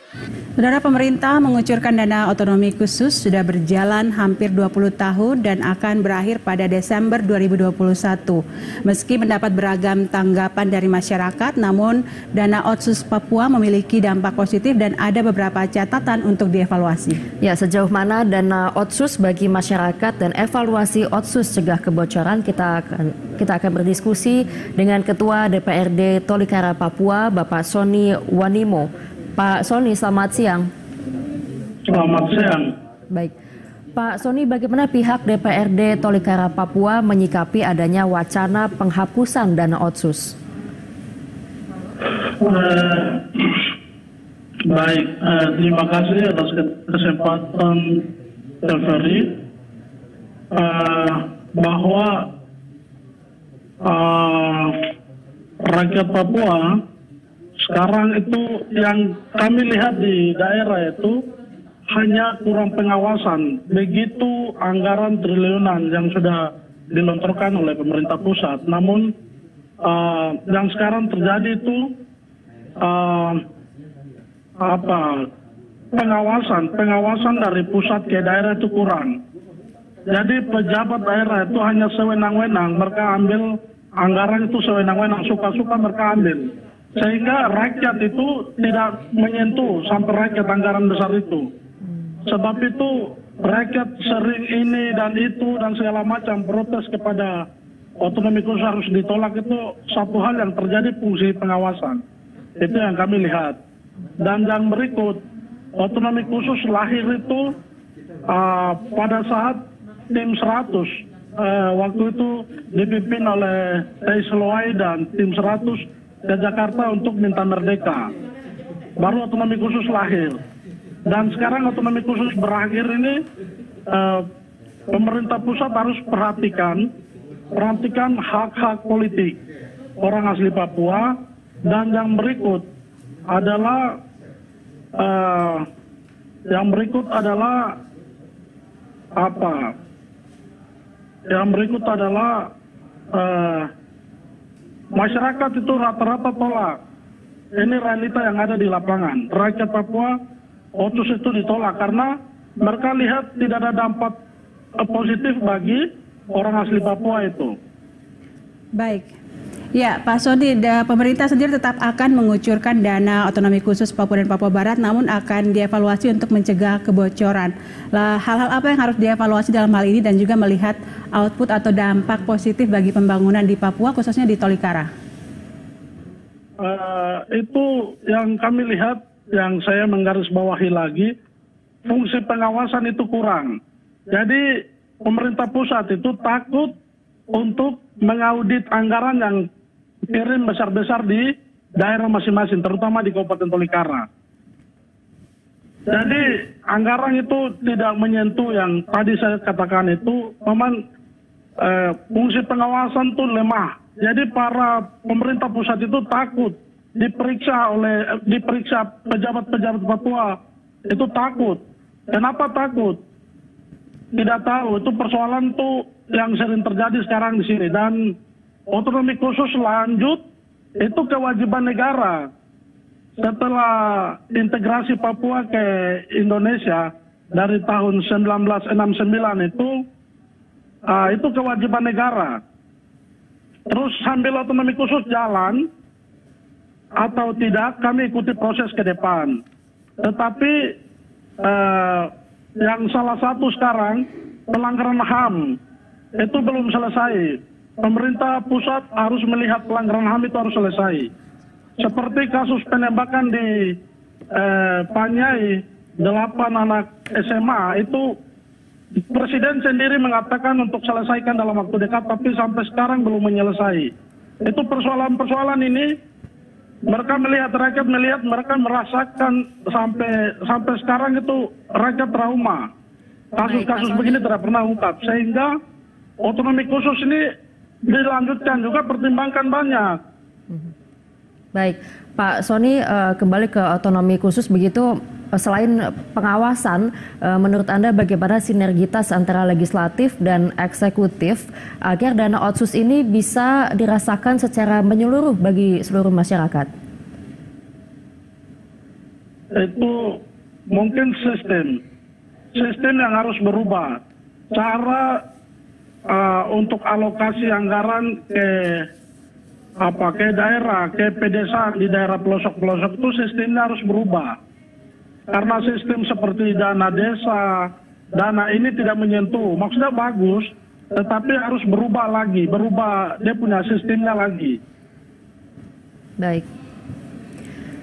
Saudara, pemerintah mengucurkan dana otonomi khusus sudah berjalan hampir 20 tahun dan akan berakhir pada Desember 2021. Meski mendapat beragam tanggapan dari masyarakat, namun dana Otsus Papua memiliki dampak positif dan ada beberapa catatan untuk dievaluasi. Ya, sejauh mana dana Otsus bagi masyarakat dan evaluasi Otsus cegah kebocoran, kita akan berdiskusi dengan Ketua DPRD Tolikara Papua, Bapak Sony Wanimo. Pak Sony, selamat siang. Selamat siang. Baik, Pak Sony, bagaimana pihak DPRD Tolikara Papua menyikapi adanya wacana penghapusan dana Otsus? Baik, terima kasih atas kesempatan TVRI bahwa rakyat Papua sekarang itu yang kami lihat di daerah itu hanya kurang pengawasan. Begitu anggaran triliunan yang sudah dilontarkan oleh pemerintah pusat. Namun yang sekarang terjadi itu pengawasan dari pusat ke daerah itu kurang. Jadi pejabat daerah itu hanya sewenang-wenang, mereka ambil anggaran itu sewenang-wenang, suka-suka mereka ambil. Sehingga rakyat itu tidak menyentuh sampai rakyat anggaran besar itu. Sebab itu rakyat sering ini dan itu dan segala macam protes kepada otonomi khusus harus ditolak, itu satu hal yang terjadi fungsi pengawasan. Itu yang kami lihat. Dan yang berikut, otonomi khusus lahir itu pada saat tim 100 waktu itu dipimpin oleh Teiseloai dan tim 100 ke Jakarta untuk minta merdeka. Baru otonomi khusus lahir. Dan sekarang otonomi khusus berakhir ini, pemerintah pusat harus perhatikan hak-hak politik orang asli Papua. Dan yang berikut adalah masyarakat itu rata-rata tolak. Ini realita yang ada di lapangan. Rakyat Papua, Otsus itu ditolak karena mereka lihat tidak ada dampak positif bagi orang asli Papua itu. Baik. Ya, Pak Sony, pemerintah sendiri tetap akan mengucurkan dana otonomi khusus Papua dan Papua Barat, namun akan dievaluasi untuk mencegah kebocoran. Hal-hal apa yang harus dievaluasi dalam hal ini dan juga melihat output atau dampak positif bagi pembangunan di Papua, khususnya di Tolikara? Itu yang kami lihat, yang saya menggarisbawahi lagi, fungsi pengawasan itu kurang. Jadi pemerintah pusat itu takut untuk mengaudit anggaran yang kirim besar-besar di daerah masing-masing, terutama di Kabupaten Tolikara. Jadi anggaran itu tidak menyentuh yang tadi saya katakan itu, memang fungsi pengawasan itu lemah. Jadi para pemerintah pusat itu takut diperiksa pejabat-pejabat Papua, itu takut. Kenapa takut? Tidak tahu. Itu persoalan tuh yang sering terjadi sekarang di sini. Dan otonomi khusus lanjut itu kewajiban negara. Setelah integrasi Papua ke Indonesia dari tahun 1969 itu kewajiban negara. Terus sambil otonomi khusus jalan atau tidak, kami ikuti proses ke depan. Tetapi yang salah satu sekarang pelanggaran HAM itu belum selesai. Pemerintah pusat harus melihat pelanggaran HAM itu harus selesai. Seperti kasus penembakan di Panyai, 8 anak SMA, itu Presiden sendiri mengatakan untuk selesaikan dalam waktu dekat, tapi sampai sekarang belum menyelesai. Itu persoalan-persoalan ini, rakyat melihat, mereka merasakan sampai sekarang itu rakyat trauma. Kasus-kasus begini tidak pernah ungkap, sehingga otonomi khusus ini dilanjutkan juga, pertimbangkan banyak. Baik, Pak Sony, kembali ke otonomi khusus begitu, selain pengawasan, menurut Anda bagaimana sinergitas antara legislatif dan eksekutif agar dana Otsus ini bisa dirasakan secara menyeluruh bagi seluruh masyarakat? itu mungkin sistem yang harus berubah. Cara untuk alokasi anggaran ke daerah, ke pedesaan di daerah pelosok-pelosok itu sistemnya harus berubah. Karena sistem seperti dana desa, dana ini tidak menyentuh. Maksudnya bagus, tetapi harus berubah lagi, berubah dia punya sistemnya lagi.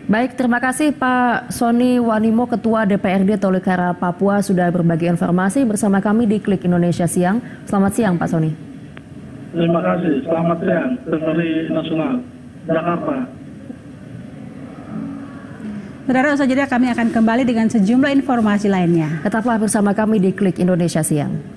Baik, terima kasih Pak Sony Wanimo, Ketua DPRD Tolikara Papua sudah berbagi informasi bersama kami di Klik Indonesia Siang. Selamat siang Pak Sony. Terima kasih, selamat siang, TVRI Nasional, Jakarta. Saudara, usaha jeda kami akan kembali dengan sejumlah informasi lainnya. Tetaplah bersama kami di Klik Indonesia Siang.